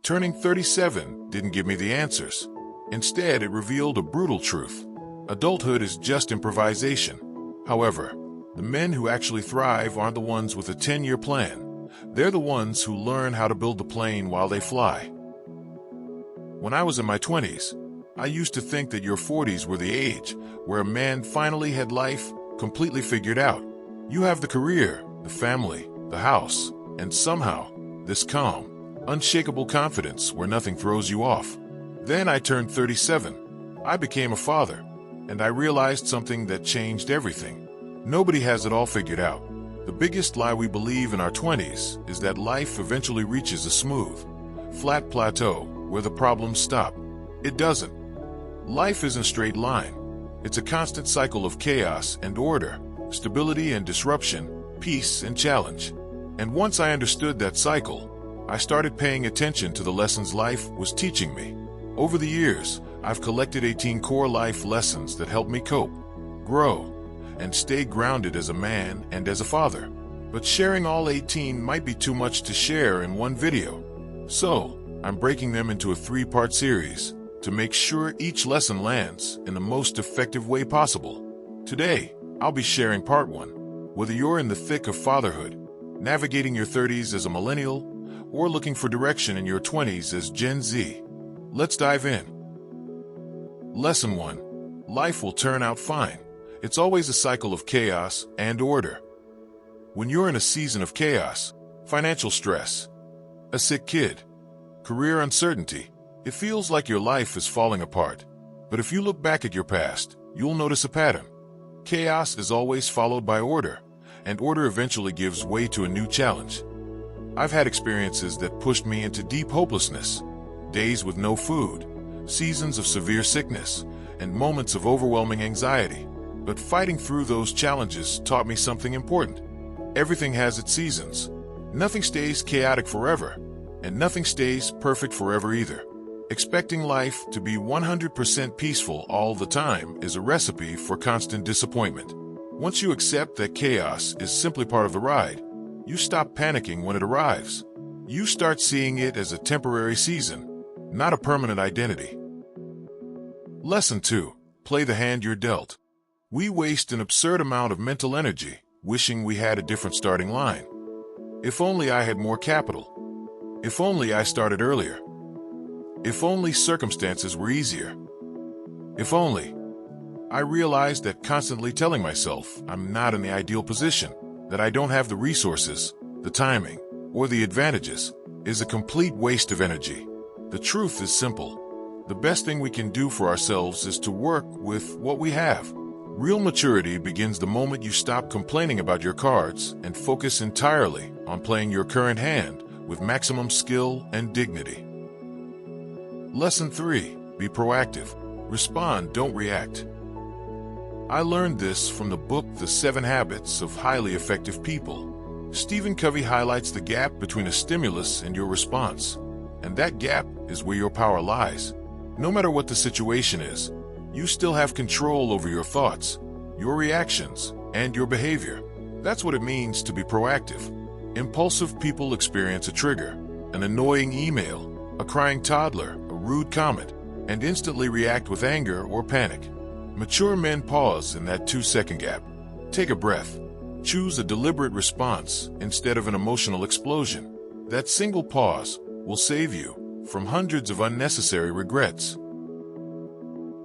Turning 37 didn't give me the answers. Instead, it revealed a brutal truth. Adulthood is just improvisation. However, the men who actually thrive aren't the ones with a 10-year plan. They're the ones who learn how to build the plane while they fly. When I was in my 20s, I used to think that your 40s were the age where a man finally had life completely figured out. You have the career, the family, the house, and somehow, this calm, unshakable confidence where nothing throws you off. Then I turned 37. I became a father, and I realized something that changed everything. Nobody has it all figured out. The biggest lie we believe in our 20s is that life eventually reaches a smooth, flat plateau where the problems stop. It doesn't. Life isn't a straight line. It's a constant cycle of chaos and order, stability and disruption, peace and challenge. And once I understood that cycle, I started paying attention to the lessons life was teaching me. Over the years, I've collected 18 core life lessons that help me cope, grow, and stay grounded as a man and as a father. But sharing all 18 might be too much to share in one video. So, I'm breaking them into a 3-part series to make sure each lesson lands in the most effective way possible. Today, I'll be sharing part 1. Whether you're in the thick of fatherhood, navigating your 30s as a millennial, or looking for direction in your 20s as Gen Z, let's dive in. Lesson 1. Life will turn out fine. It's always a cycle of chaos and order. When you're in a season of chaos, financial stress, a sick kid, career uncertainty, it feels like your life is falling apart. But if you look back at your past, you'll notice a pattern. Chaos is always followed by order, and order eventually gives way to a new challenge. I've had experiences that pushed me into deep hopelessness, days with no food, seasons of severe sickness, and moments of overwhelming anxiety. But fighting through those challenges taught me something important. Everything has its seasons. Nothing stays chaotic forever, and nothing stays perfect forever either. Expecting life to be 100% peaceful all the time is a recipe for constant disappointment. Once you accept that chaos is simply part of the ride, you stop panicking when it arrives. You start seeing it as a temporary season, not a permanent identity. Lesson 2. Play the hand you're dealt. We waste an absurd amount of mental energy wishing we had a different starting line. If only I had more capital. If only I started earlier. If only circumstances were easier. If only. I realized that constantly telling myself I'm not in the ideal position, that I don't have the resources, the timing, or the advantages, is a complete waste of energy. The truth is simple. The best thing we can do for ourselves is to work with what we have. Real maturity begins the moment you stop complaining about your cards and focus entirely on playing your current hand with maximum skill and dignity. Lesson 3. Be proactive. Respond, don't react. I learned this from the book The 7 Habits of Highly Effective People. Stephen Covey highlights the gap between a stimulus and your response. And that gap is where your power lies. No matter what the situation is, you still have control over your thoughts, your reactions, and your behavior. That's what it means to be proactive. Impulsive people experience a trigger, an annoying email, a crying toddler, a rude comment, and instantly react with anger or panic. Mature men pause in that 2-second gap. Take a breath. Choose a deliberate response instead of an emotional explosion. That single pause will save you from hundreds of unnecessary regrets.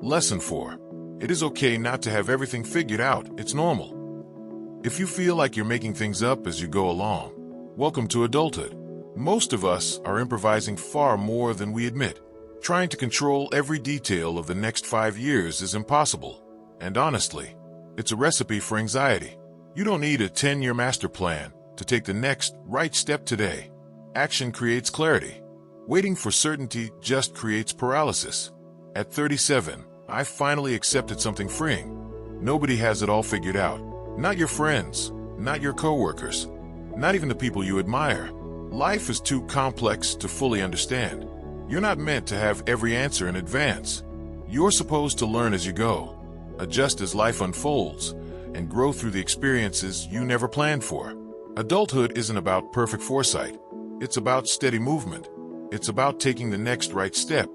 Lesson 4. It is okay not to have everything figured out. It's normal. If you feel like you're making things up as you go along, welcome to adulthood. Most of us are improvising far more than we admit. Trying to control every detail of the next 5 years is impossible. And honestly, it's a recipe for anxiety. You don't need a 10-year master plan to take the next right step today. Action creates clarity. Waiting for certainty just creates paralysis. At 37, I finally accepted something freeing. Nobody has it all figured out. Not your friends, not your coworkers, not even the people you admire. Life is too complex to fully understand. You're not meant to have every answer in advance. You're supposed to learn as you go, adjust as life unfolds, and grow through the experiences you never planned for. Adulthood isn't about perfect foresight. It's about steady movement. It's about taking the next right step,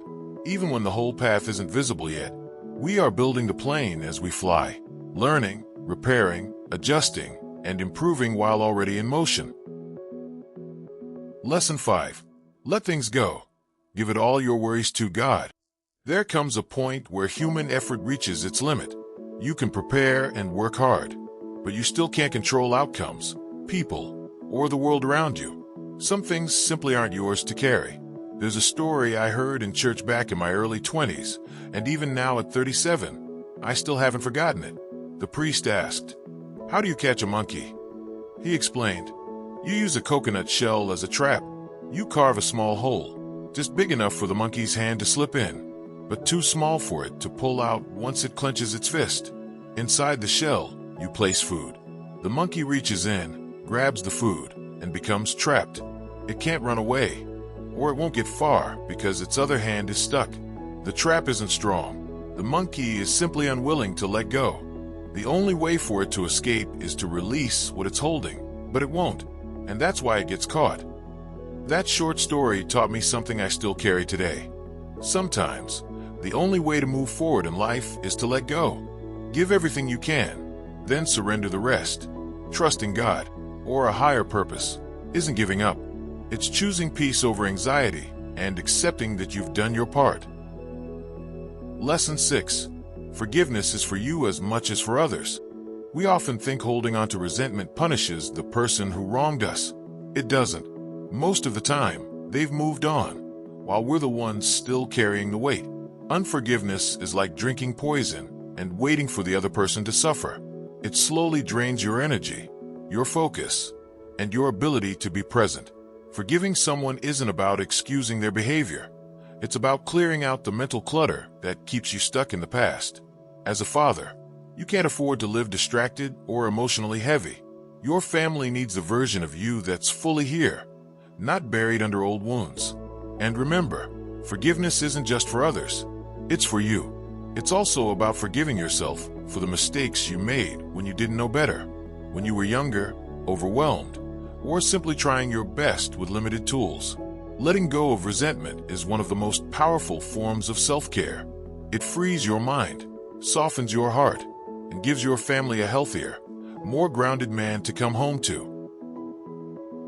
even when the whole path isn't visible yet. We are building the plane as we fly, learning, repairing, adjusting, and improving while already in motion. Lesson 5. Let things go. Give it all your worries to God. There comes a point where human effort reaches its limit. You can prepare and work hard, but you still can't control outcomes, people, or the world around you. Some things simply aren't yours to carry. There's a story I heard in church back in my early 20s, and even now at 37, I still haven't forgotten it. The priest asked, "How do you catch a monkey?" He explained, "You use a coconut shell as a trap. You carve a small hole, just big enough for the monkey's hand to slip in, but too small for it to pull out once it clenches its fist. Inside the shell, you place food. The monkey reaches in, grabs the food, and becomes trapped. It can't run away, or it won't get far because its other hand is stuck. The trap isn't strong. The monkey is simply unwilling to let go. The only way for it to escape is to release what it's holding, but it won't, and that's why it gets caught." That short story taught me something I still carry today. Sometimes, the only way to move forward in life is to let go. Give everything you can, then surrender the rest. Trusting God, or a higher purpose, isn't giving up. It's choosing peace over anxiety and accepting that you've done your part. Lesson 6. Forgiveness is for you as much as for others. We often think holding on to resentment punishes the person who wronged us. It doesn't. Most of the time, they've moved on, while we're the ones still carrying the weight. Unforgiveness is like drinking poison and waiting for the other person to suffer. It slowly drains your energy, your focus, and your ability to be present. Forgiving someone isn't about excusing their behavior. It's about clearing out the mental clutter that keeps you stuck in the past. As a father, you can't afford to live distracted or emotionally heavy. Your family needs the version of you that's fully here, not buried under old wounds. And remember, forgiveness isn't just for others. It's for you. It's also about forgiving yourself for the mistakes you made when you didn't know better, when you were younger, overwhelmed, or simply trying your best with limited tools. Letting go of resentment is one of the most powerful forms of self-care. It frees your mind, softens your heart, and gives your family a healthier, more grounded man to come home to.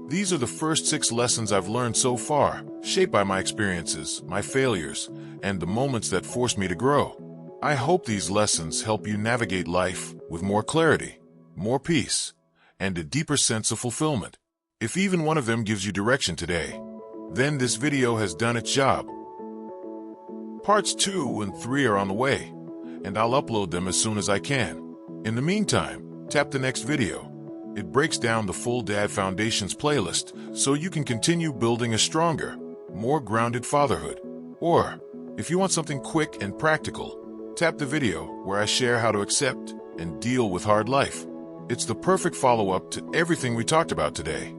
These are the first 6 lessons I've learned so far, shaped by my experiences, my failures, and the moments that forced me to grow. I hope these lessons help you navigate life with more clarity, more peace, and a deeper sense of fulfillment. If even one of them gives you direction today, then this video has done its job. Parts 2 and 3 are on the way, and I'll upload them as soon as I can. In the meantime, tap the next video. It breaks down the full Dad Foundations playlist so you can continue building a stronger, more grounded fatherhood. Or, if you want something quick and practical, tap the video where I share how to accept and deal with hard life. It's the perfect follow-up to everything we talked about today.